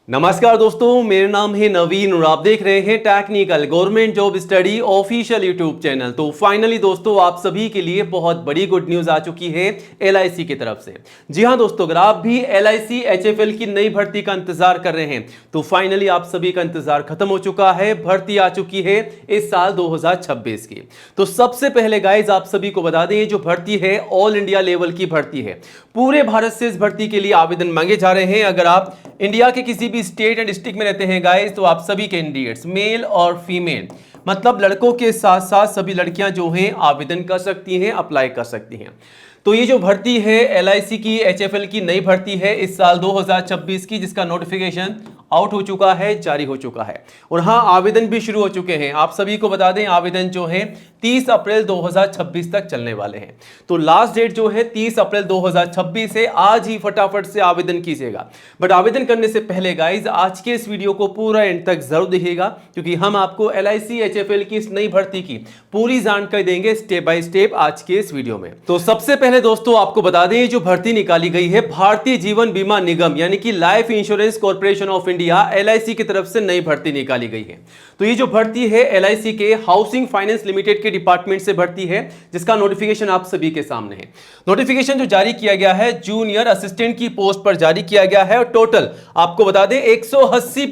नमस्कार दोस्तों, मेरा नाम है नवीन और आप देख रहे हैं technical government job study official YouTube channel. तो फाइनली दोस्तों, आप सभी के लिए बहुत बड़ी गुड न्यूज आ चुकी है एलआईसी की तरफ से। जी हां दोस्तों, अगर आप भी एलआईसी एचएफएल की नई भर्ती का इंतजार कर रहे हैं तो फाइनली आप सभी का इंतजार खत्म हो चुका है। भर्ती आ चुकी है इस साल 2026 की। तो सबसे पहले गाइज आप सभी को बता दें, ये जो भर्ती है ऑल इंडिया लेवल की भर्ती है। पूरे भारत से इस भर्ती के लिए आवेदन मांगे जा रहे हैं। अगर आप इंडिया के किसी भी स्टेट एंड डिस्ट्रिक्ट में रहते हैं गाइस, तो आप सभी कैंडिडेट्स मेल और फीमेल, मतलब लड़कों के साथ साथ सभी लड़कियां जो हैं आवेदन कर सकती हैं, अप्लाई कर सकती हैं। तो ये जो भर्ती है एलआईसी की एचएफएल की नई भर्ती है इस साल 2026 की, जिसका नोटिफिकेशन आउट हो चुका है, जारी हो चुका है। और हाँ, आवेदन भी शुरू हो चुके हैं। आप सभी को बता दें, आवेदन जो है 30 अप्रैल 2026 तक चलने वाले हैं। तो लास्ट डेट जो है 30 अप्रैल 2026 है। आज ही फटाफट से आवेदन कीजिएगा। बट आवेदन करने से पहले गाइज आज के इस वीडियो को पूरा एंड तक जरूर देखिएगा, क्योंकि हम आपको एलआईसी एचएफएल की इस नई भर्ती की पूरी जानकारी देंगे स्टेप बाय स्टेप आज के इस वीडियो में। तो सबसे पहले दोस्तों आपको बता दें, जो भर्ती निकाली गई है भारतीय जीवन बीमा निगम यानी कि life insurance corporation of India LIC की तरफ से नई भर्ती निकाली गई है। तो ये जो भर्ती है एलआईसी के हाउसिंग फाइनेंस लिमिटेड के डिपार्टमेंट से भर्ती है, जिसका नोटिफिकेशन आप सभी के सामने है। नोटिफिकेशन जो जारी किया गया है जूनियर असिस्टेंट की पोस्ट पर जारी किया गया है और टोटल आपको बता दें 180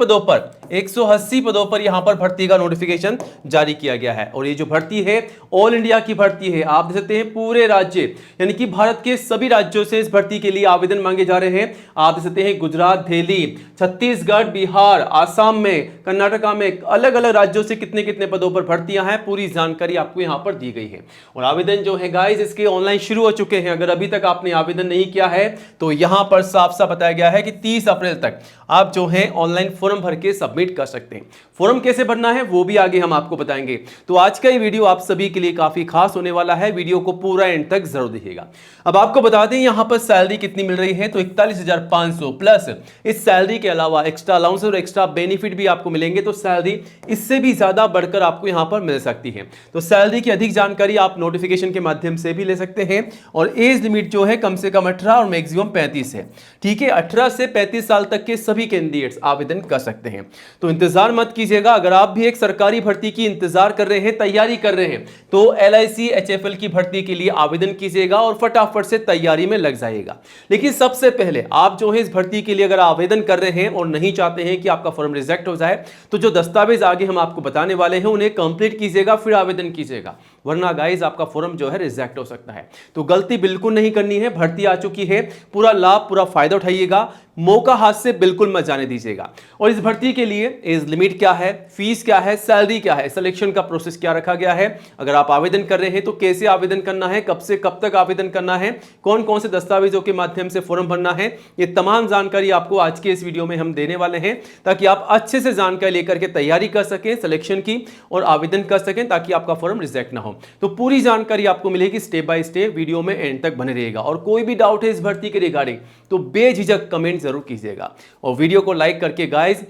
पदों पर यहां पर भर्ती का नोटिफिकेशन जारी किया गया है। और ये जो भर्ती है ऑल इंडिया की भर्ती है। आप देख सकते हैं पूरे राज्य यानी कि भारत के सभी राज्यों से इस भर्ती के लिए आवेदन मांगे जा रहे हैं। आप देख सकते हैं गुजरात, दिल्ली, छत्तीसगढ़, बिहार, आसाम में, कर्नाटका में, अलग अलग राज्यों से कितने कितने पदों पर भर्तियां हैं, पूरी जानकारी आपको यहां पर दी गई है। और आवेदन जो है गाइस इसके ऑनलाइन शुरू हो चुके हैं। अगर अभी तक आपने आवेदन नहीं किया है तो यहां पर साफ साफ बताया गया है कि 30 अप्रैल तक आप जो है ऑनलाइन फॉर्म भर के सबमिट कर सकते हैं। फॉर्म कैसे भरना है वो भी आगे हम आपको बताएंगे। तो आज का ये वीडियो आप सभी के लिए काफी खास होने वाला है। वीडियो को पूरा एंड तक जरूर देखिएगा। अब आपको बता दें यहां पर सैलरी कितनी मिल रही है, तो 41,500 प्लस इस सैलरी के अलावा एक्स्ट्रा अलाउंस और एक्स्ट्रा बेनिफिट भी आपको मिलेंगे। तो सैलरी इससे भी ज्यादा बढ़कर आपको यहां पर मिल सकती है। तो सैलरी की अधिक जानकारी आप नोटिफिकेशन के माध्यम से भी ले सकते हैं। और एज लिमिट जो है कम से कम 18 और मैक्सिमम 35 है। ठीक है, 18 से 35 साल तक के सभी कैंडिडेट्स आवेदन कर सकते हैं। तो इंतजार मत कीजिएगा। अगर आप भी एक सरकारी भर्ती की इंतजार कर रहे हैं, तैयारी कर रहे हैं, तो एलआईसी एचएफएल की भर्ती के लिए आवेदन कीजिएगा और फटाफट से तैयारी में लग जाइएगा। लेकिन सबसे पहले आप जो है इस भर्ती के लिए अगर आवेदन कर रहे हैं और नहीं चाहते हैं कि आपका फॉर्म रिजेक्ट हो जाए, तो जो दस्तावेज आगे हम आपको बताने वाले हैं उन्हें कंप्लीट कीजिएगा, फिर आवेदन कीजिएगा। वरना गाइज आपका फॉर्म जो है रिजेक्ट हो सकता है। तो गलती बिल्कुल नहीं करनी है। भर्ती आ चुकी है, पूरा लाभ, पूरा फायदा उठाइएगा। मौका हाथ से बिल्कुल मत जाने दीजिएगा। और इस भर्ती के लिए एज लिमिट क्या है, फीस क्या है, सैलरी क्या है, सिलेक्शन का प्रोसेस क्या रखा गया है, अगर आप आवेदन कर रहे हैं तो कैसे आवेदन करना है, कब से कब तक आवेदन करना है, कौन कौन से दस्तावेजों के माध्यम से फॉर्म भरना है, ये तमाम जानकारी आपको आज के इस वीडियो में हम देने वाले हैं, ताकि आप अच्छे से जानकारी लेकर के तैयारी कर सकें सिलेक्शन की और आवेदन कर सकें, ताकि आपका फॉर्म रिजेक्ट ना हो। तो पूरी जानकारी आपको मिलेगी स्टेप बाय स्टेप। वीडियो में एंड तक बने रहेगा। और कोई भी डाउट है इस भर्ती के रिगार्डिंग तो बेझिझक कमेंट जरूर कीजिएगा। और वीडियो को लाइक करके गाइज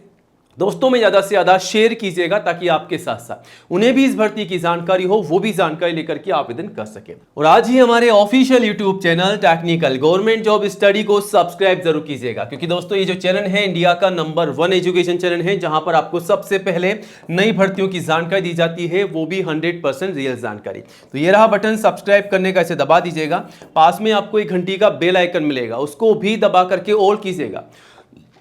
दोस्तों में ज्यादा से ज्यादा शेयर कीजिएगा, ताकि आपके साथ साथ उन्हें भी इस भर्ती की जानकारी हो, वो भी जानकारी लेकर के आवेदन कर सके। और आज ही हमारे official YouTube channel technical government job study को सब्सक्राइब जरूर कीजिएगा, क्योंकि दोस्तों ये जो चैनल है इंडिया का नंबर 1 एजुकेशन चैनल है, जहां पर आपको सबसे पहले नई भर्तियों की जानकारी दी जाती है, वो भी 100% रियल जानकारी। तो ये रहा बटन सब्सक्राइब करने का, इसे दबा दीजिएगा। पास में आपको एक घंटी का बेल आइकन मिलेगा, उसको भी दबा करके ऑल कीजिएगा,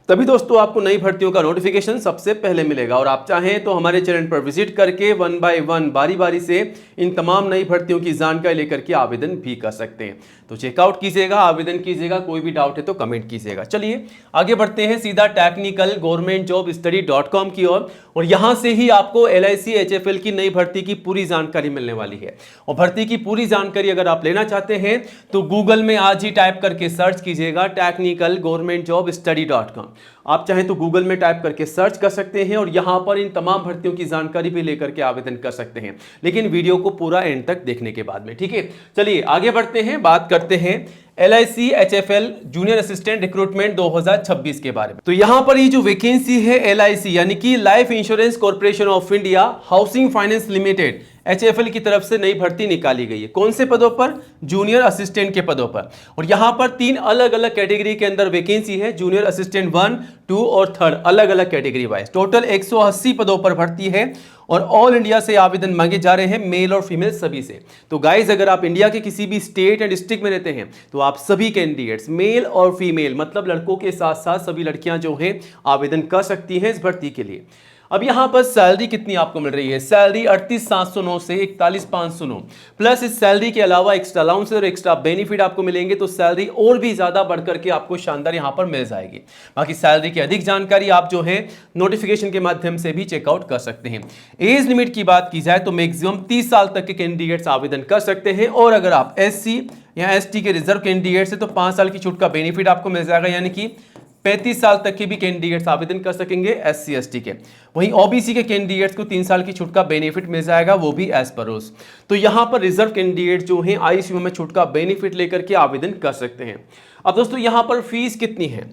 तभी दोस्तों आपको नई भर्तियों का नोटिफिकेशन सबसे पहले मिलेगा। और आप चाहें तो हमारे चैनल पर विजिट करके 1 बाय 1 बारी बारी से इन तमाम नई भर्तियों की जानकारी लेकर के आवेदन भी कर सकते हैं। तो चेकआउट कीजिएगा, आवेदन कीजिएगा। कोई भी डाउट है तो कमेंट कीजिएगा। चलिए आगे बढ़ते हैं सीधा technical government job study .com की ओर। और यहां से ही आपको एलआईसी एचएफएल की नई भर्ती की पूरी जानकारी मिलने वाली है। और भर्ती की पूरी जानकारी अगर आप लेना चाहते हैं तो गूगल में आज ही टाइप करके सर्च कीजिएगा technical government job study .com। आप चाहें तो गूगल में टाइप करके सर्च कर सकते हैं और यहां पर इन तमाम भर्तियों की जानकारी भी लेकर के आवेदन कर सकते हैं, लेकिन वीडियो को पूरा एंड तक देखने के बाद में। ठीक है, चलिए आगे बढ़ते हैं, बात करते हैं LIC HFL junior assistant recruitment 2026 के बारे में। तो यहां पर ये जो वैकेंसी है एलआईसी यानी कि life insurance corporation of India housing finance limited HFL की तरफ से नई भर्ती निकाली गई है। कौन से पदों पर? जूनियर असिस्टेंट के पदों पर। और यहां पर 3 अलग अलग कैटेगरी के अंदर वैकेंसी है, जूनियर असिस्टेंट 1, 2 और 3 अलग अलग कैटेगरी वाइज। टोटल 180 पदों पर भर्ती है और ऑल इंडिया से आवेदन मांगे जा रहे हैं, मेल और फीमेल सभी से। तो गाइज अगर आप इंडिया के किसी भी स्टेट एंड डिस्ट्रिक्ट में रहते हैं तो आप सभी कैंडिडेट्स मेल और फीमेल मतलब लड़कों के साथ साथ सभी लड़कियां जो हैं आवेदन कर सकती हैं इस भर्ती के लिए। अब यहां पर सैलरी कितनी आपको मिल रही है? सैलरी 38,709 से 41,509 प्लस इस सैलरी के अलावा एक्स्ट्रा अलाउंस और एक्स्ट्रा बेनिफिट आपको मिलेंगे, तो सैलरी और भी ज्यादा बढ़कर के आपको शानदार यहां पर मिल जाएगी। बाकी सैलरी की अधिक जानकारी आप जो है नोटिफिकेशन के माध्यम से भी चेकआउट कर सकते हैं। एज लिमिट की बात की जाए तो मैक्सिमम 30 साल तक के कैंडिडेट्स आवेदन कर सकते हैं और अगर आप SC या ST के रिजर्व कैंडिडेट्स है तो 5 साल की छूट का बेनिफिट आपको मिल जाएगा, यानी कि 35 साल तक के भी कैंडिडेट्स आवेदन कर सकेंगे SC ST के। वहीं OBC के कैंडिडेट्स को 3 साल की छूट का बेनिफिट मिल जाएगा, वो भी एज पर रूल्स। तो यहां पर रिजर्व कैंडिडेट जो हैं ICU में छूट का बेनिफिट लेकर के आवेदन कर सकते हैं। अब दोस्तों यहां पर फीस कितनी है?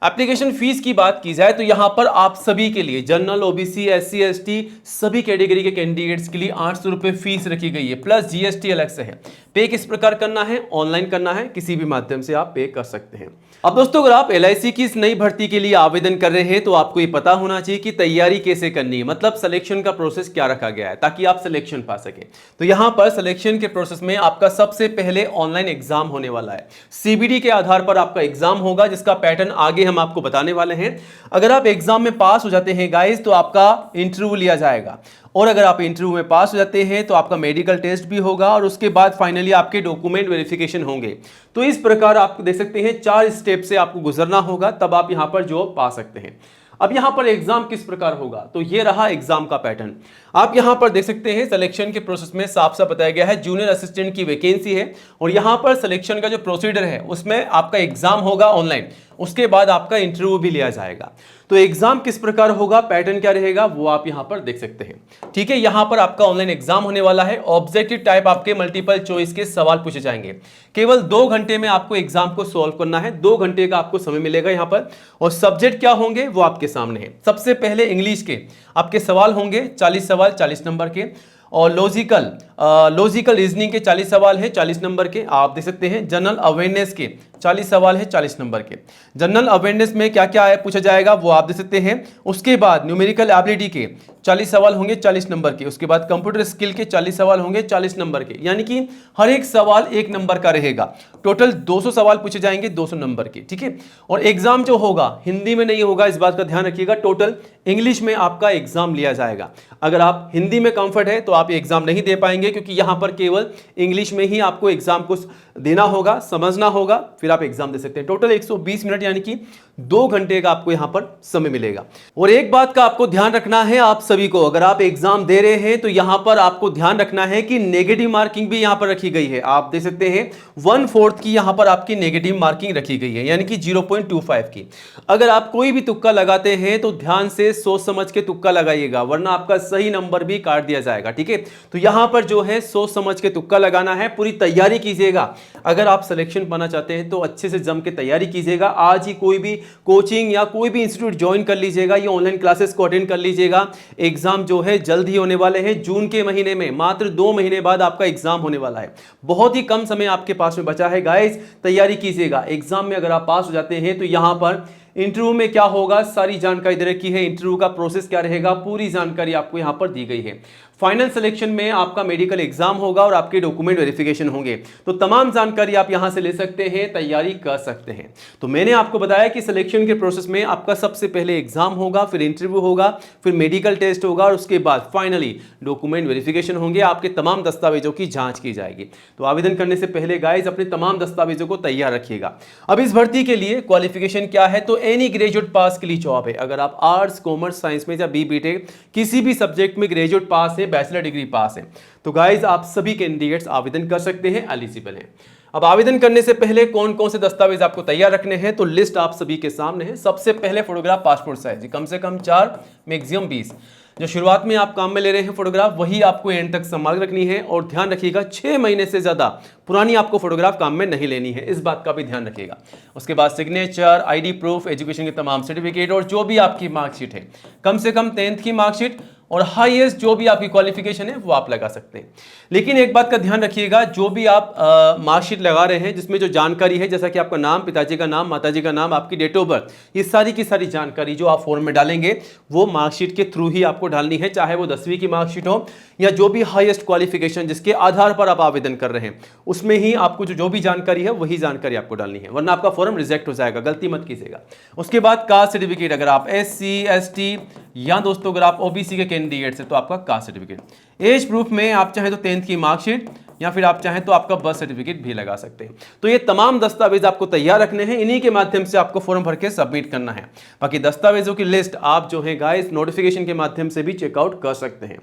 एप्लीकेशन फीस की बात की जाए तो यहां पर आप सभी के लिए जनरल, OBC, SC ST सभी कैटेगरी के कैंडिडेट्स के लिए 800 रुपए फीस रखी गई है, प्लस GST अलग से है। पे किस प्रकार करना है? ऑनलाइन करना है, किसी भी माध्यम से आप पे कर सकते हैं। अब दोस्तों अगर आप LIC की इस नई भर्ती के लिए आवेदन कर रहे हैं तो आपको ये पता होना चाहिए कि तैयारी कैसे करनी है, मतलब सिलेक्शन का प्रोसेस क्या रखा गया है ताकि आप सिलेक्शन पा सके। तो यहां पर सिलेक्शन के प्रोसेस में आपका सबसे पहले ऑनलाइन एग्जाम होने वाला है। CBD के आधार पर आपका एग्जाम होगा, जिसका पैटर्न आगे हम आपको बताने वाले हैं। अगर आप एग्जाम में पास हो जाते हैं गाइस तो आपका इंटरव्यू लिया जाएगा, और अगर आप इंटरव्यू में पास हो जाते हैं तो आपका मेडिकल टेस्ट भी होगा और उसके बाद फाइनली आपके डॉक्यूमेंट वेरिफिकेशन होंगे। तो इस प्रकार आप देख सकते हैं 4 स्टेप से आपको गुजरना होगा, तब आप यहां पर जॉब पा सकते हैं। अब यहां पर एग्जाम किस प्रकार होगा, तो ये रहा एग्जाम का पैटर्न। आप यहां पर देख सकते हैं सिलेक्शन के प्रोसेस में साफ साफ बताया गया है, जूनियर असिस्टेंट की वैकेंसी है और यहां पर सिलेक्शन का जो प्रोसीजर है उसमें आपका एग्जाम होगा ऑनलाइन, उसके बाद आपका इंटरव्यू भी लिया जाएगा। तो एग्जाम किस प्रकार होगा, पैटर्न क्या रहेगा, वो आप यहां पर देख सकते हैं। ठीक है, यहां पर आपका ऑनलाइन एग्जाम होने वाला है। ऑब्जेक्टिव टाइप आपके मल्टीपल चॉइस के सवाल पूछे जाएंगे। केवल 2 घंटे में आपको एग्जाम को सॉल्व करना है, 2 घंटे का आपको समय मिलेगा यहां पर। और सब्जेक्ट क्या होंगे वो आपके सामने है। सबसे पहले इंग्लिश के आपके सवाल होंगे 40 सवाल 40 नंबर के, और लॉजिकल रीजनिंग के 40 सवाल है 40 नंबर के। आप देख सकते हैं जनरल अवेयरनेस के 40 सवाल है 40 नंबर के। जनरल अवेयरनेस में क्या क्या है पूछा जाएगा वो आप देख सकते हैं। उसके बाद न्यूमेरिकल एबिलिटी के 40 सवाल होंगे 40 नंबर के। उसके बाद कंप्यूटर स्किल के 40 सवाल होंगे 40 नंबर के, यानी कि हर एक सवाल 1 नंबर का रहेगा। टोटल 200 सवाल पूछे जाएंगे 200 नंबर के। ठीक है, और एग्जाम जो होगा हिंदी में नहीं होगा, इस बात का ध्यान रखिएगा। टोटल इंग्लिश में आपका एग्जाम लिया जाएगा। अगर आप हिंदी में कंफर्ट है तो आप एग्जाम नहीं दे पाएंगे, क्योंकि यहां पर केवल इंग्लिश में ही आपको एग्जाम को देना होगा, समझना होगा, फिर आप एग्जाम दे सकते हैं। टोटल 120 मिनट यानी कि 2 घंटे का आपको यहां पर समय मिलेगा। और एक बात का आपको ध्यान रखना है आप सभी को, अगर आप एग्जाम दे रहे हैं तो यहां पर आपको ध्यान रखना है कि नेगेटिव मार्किंग भी यहां पर रखी गई है। आप देख सकते हैं 1/4 की यहां पर आपकी नेगेटिव मार्किंग रखी गई है, यानी कि 0.25 की। अगर आप कोई भी तुक्का लगाते हैं तो ध्यान से सोच समझ के तुक्का लगाइएगा, वरना आपका सही नंबर भी काट दिया जाएगा। ठीक है, तो यहां पर जो है सोच समझ के तुक्का लगाना है, पूरी तैयारी कीजिएगा। अगर आप सिलेक्शन पाना चाहते हैं तो अच्छे से जम के तैयारी कीजिएगा। आज ही कोई भी कोचिंग या कोई भी इंस्टीट्यूट ज्वाइन कर लीजिएगा, ये ऑनलाइन क्लासेस को अटेंड कर लीजिएगा। एग्जाम जो है जल्द ही होने वाले हैं, जून के महीने में, मात्र 2 महीने बाद आपका एग्जाम होने वाला है। बहुत ही कम समय आपके पास में बचा है गाइस, तैयारी कीजिएगा। एग्जाम में अगर आप पास हो जाते हैं तो यहां पर इंटरव्यू में क्या होगा सारी जानकारी दे रखी है। इंटरव्यू का प्रोसेस क्या रहेगा पूरी जानकारी आपको यहां पर दी गई है। फाइनल सिलेक्शन में आपका मेडिकल एग्जाम होगा और आपके डॉक्यूमेंट वेरिफिकेशन होंगे। तो तमाम जानकारी आप यहां से ले सकते हैं, तैयारी कर सकते हैं। तो मैंने आपको बताया कि सिलेक्शन के प्रोसेस में आपका सबसे पहले एग्जाम होगा, फिर इंटरव्यू होगा, फिर मेडिकल टेस्ट होगा और उसके बाद फाइनली डॉक्यूमेंट वेरिफिकेशन होंगे। आपके तमाम दस्तावेजों की जांच की जाएगी। तो आवेदन करने से पहले गाइस अपने तमाम दस्तावेजों को तैयार रखिएगा। अब इस भर्ती के लिए क्वालिफिकेशन क्या है, तो एनी ग्रेजुएट पास के लिए जॉब है। अगर आप आर्ट्स, कॉमर्स, साइंस में या BTech किसी भी सब्जेक्ट में ग्रेजुएट पास है, बैचलर डिग्री पास है, तो गाइज आप सभी कैंडिडेट्स आवेदन कर सकते हैं, एलिजिबल हैं। अब आवेदन करने से पहले कौन कौन से दस्तावेज आपको तैयार रखने हैं, तो लिस्ट आप सभी के सामने है। सबसे पहले फोटोग्राफ पासपोर्ट साइज, कम से कम 4, मैक्सिमम 20। जो शुरुआत में आप काम में ले रहे हैं फोटोग्राफ, वही आपको एंड तक संभाल रखनी है। और ध्यान रखिएगा 6 महीने से ज्यादा पुरानी आपको फोटोग्राफ काम में नहीं लेनी है, इस बात का भी ध्यान रखिएगा। उसके बाद सिग्नेचर, ID प्रूफ, एजुकेशन के तमाम सर्टिफिकेट और जो भी आपकी मार्कशीट है, कम से कम 10th की मार्कशीट और हाईएस्ट जो भी आपकी क्वालिफिकेशन है वो आप लगा सकते हैं। लेकिन एक बात का ध्यान रखिएगा, जो भी आप मार्कशीट लगा रहे हैं जिसमें जो जानकारी है, जैसा कि आपका नाम, पिताजी का नाम, माताजी का नाम, आपकी डेट ऑफ बर्थ, ये सारी की सारी जानकारी जो आप फॉर्म में डालेंगे वो मार्कशीट के थ्रू ही आपको डालनी है, चाहे वो 10वीं की मार्कशीट हो या जो भी हाईएस्ट क्वालिफिकेशन जिसके आधार पर आप आवेदन कर रहे हैं उसमें ही आपको जो भी जानकारी है वही जानकारी आपको डालनी है, वरना आपका फॉर्म रिजेक्ट हो जाएगा, गलती मत कीजिएगा। उसके बाद कास्ट सर्टिफिकेट, अगर आप SC ST या दोस्तों अगर आप OBC के कैंडिडेट से तो आपका कास्ट सर्टिफिकेट। एज प्रूफ में आप चाहे तो 10th की मार्कशीट या फिर आप चाहें तो आपका बर्थ सर्टिफिकेट भी लगा सकते हैं। तो ये तमाम दस्तावेज आपको तैयार रखने हैं, इन्हीं के माध्यम से आपको फॉर्म भर के सबमिट करना है। बाकी दस्तावेजों की लिस्ट आप जो है गाइस नोटिफिकेशन के माध्यम से भी चेकआउट कर सकते हैं।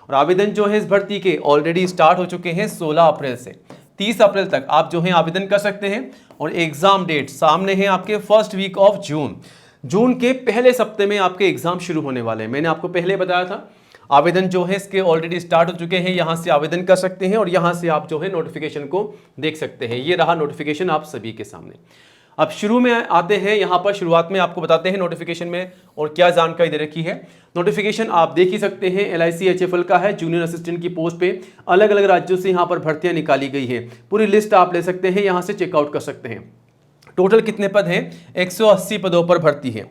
और आवेदन जो है इस भर्ती के ऑलरेडी स्टार्ट हो चुके हैं 16 अप्रैल से 30 अप्रैल तक आप जो है आवेदन कर सकते हैं। और एग्जाम डेट सामने है आपके फर्स्ट वीक ऑफ जून के पहले सप्ताह में आपके एग्जाम शुरू होने वाले हैं। मैंने आपको पहले बताया था आवेदन जो है इसके ऑलरेडी स्टार्ट हो चुके हैं, यहां से आवेदन कर सकते हैं और यहां से आप जो है नोटिफिकेशन को देख सकते हैं। ये रहा नोटिफिकेशन आप सभी के सामने। अब शुरू में आते हैं, यहां पर शुरुआत में आपको बताते हैं नोटिफिकेशन में और क्या जानकारी दे रखी है। नोटिफिकेशन आप देख ही सकते हैं, LIC HFL का है, जूनियर असिस्टेंट की पोस्ट पे अलग अलग राज्यों से यहां पर भर्तियां निकाली गई है। पूरी लिस्ट आप ले सकते हैं, यहां से चेकआउट कर सकते हैं। टोटल कितने पद हैं? 180 पदों पर भर्ती है।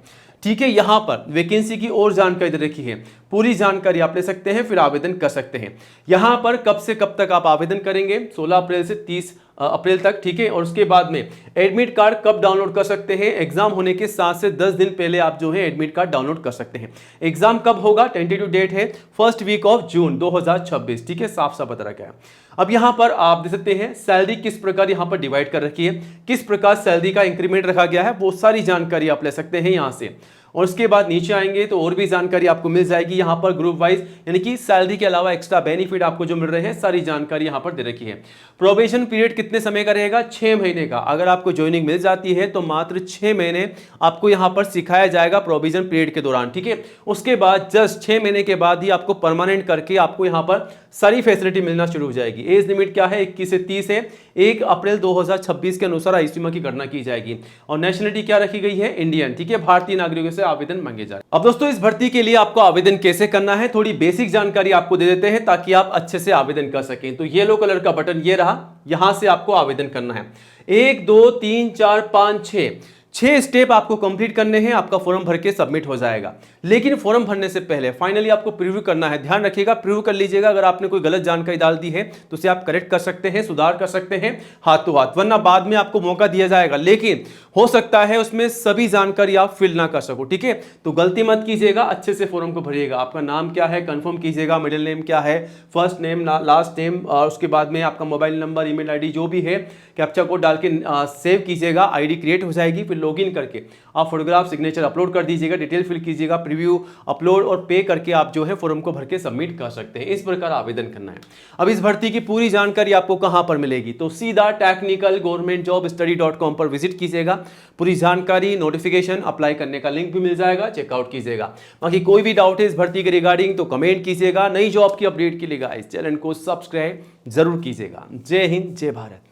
ठीक है, यहां पर वैकेंसी की और जानकारी दे रखी है, पूरी जानकारी आप ले सकते हैं, फिर आवेदन कर सकते हैं। यहां पर कब से कब तक आप आवेदन करेंगे? 16 अप्रैल से 30 अप्रैल तक। ठीक है, और उसके बाद में एडमिट कार्ड कब डाउनलोड कर सकते हैं? एग्जाम होने के 7 से 10 दिन पहले आप जो है एडमिट कार्ड डाउनलोड कर सकते हैं। एग्जाम कब होगा? टेंटेटिव डेट है फर्स्ट वीक ऑफ जून 2026। ठीक है, साफ साफ बता रखा है। अब यहां पर आप देख सकते हैं सैलरी किस प्रकार यहां पर डिवाइड कर रखी है, किस प्रकार सैलरी का इंक्रीमेंट रखा गया है, वो सारी जानकारी आप ले सकते हैं यहां से। और उसके बाद नीचे आएंगे तो और भी जानकारी आपको मिल जाएगी यहां पर ग्रुप वाइज, यानी कि सैलरी के अलावा एक्स्ट्रा बेनिफिट आपको जो मिल रहे हैं सारी जानकारी यहां पर दे रखी है। प्रोबेशन पीरियड कितने समय का रहेगा? 6 महीने का। अगर आपको ज्वाइनिंग मिल जाती है तो मात्र 6 महीने आपको यहां पर सिखाया जाएगा प्रोविजन पीरियड के दौरान। ठीक है, उसके बाद जस्ट 6 महीने के बाद ही आपको परमानेंट करके आपको यहां पर सारी फैसिलिटी मिलना शुरू हो जाएगी। एज लिमिट क्या है? 21 से 30 है। 1 अप्रैल 2026 के अनुसार आयु सीमा की गणना की जाएगी। और नेशनलिटी क्या रखी गई है? इंडियन। ठीक है, भारतीय नागरिकों से आवेदन मांगे जा रहे हैं। अब दोस्तों इस भर्ती के लिए आपको आवेदन कैसे करना है, थोड़ी बेसिक जानकारी आपको दे देते हैं ताकि आप अच्छे से आवेदन कर सकें। तो येलो कलर का बटन ये रहा, यहां से आपको आवेदन करना है। 1 2 3 4 5 6 स्टेप आपको कंप्लीट करने हैं, आपका फॉर्म भर के सबमिट हो जाएगा। लेकिन फॉर्म भरने से पहले फाइनली आपको प्रीव्यू करना है। ध्यान रखिएगा, प्रीव्यू कर लीजिएगा। अगर आपने कोई गलत जानकारी डाल दी है तो उसे आप करेक्ट कर सकते हैं, सुधार कर सकते हैं हाथों हाथ, वरना बाद में आपको मौका दिया जाएगा। लेकिन हो सकता है उसमें सभी जानकारी आप फिल ना कर सको। ठीक है, तो गलती मत कीजिएगा, अच्छे से फॉर्म को भरिएगा। आपका नाम क्या है कंफर्म कीजिएगा, मिडिल नेम क्या है, फर्स्ट नेम, लास्ट नेम, और उसके बाद में आपका मोबाइल नंबर, ईमेल आईडी जो भी है, कैप्चा कोड डाल के सेव कीजिएगा। आईडी क्रिएट हो जाएगी, फिर लॉगिन करके आप फोटोग्राफ, सिग्नेचर अपलोड कर दीजिएगा, डिटेल फिल कीजिएगा, प्रीव्यू, अपलोड और पे करके आप जो है फॉर्म को भर के सबमिट कर सकते हैं। इस प्रकार आवेदन करना है। अब इस भर्ती की पूरी जानकारी आपको कहां पर मिलेगी? तो सीधा technicalgovernmentjobstudy.com पर विजिट कीजिएगा। पूरी जानकारी, नोटिफिकेशन, अप्लाई करने का लिंक भी मिल जाएगा, चेकआउट कीजिएगा। बाकी कोई भी डाउट है इस भर्ती के रिगार्डिंग तो कमेंट कीजिएगा। नई जॉब की अपडेट के लिए गाइस चैनल को सब्सक्राइब जरूर कीजिएगा। जय हिंद, जय भारत।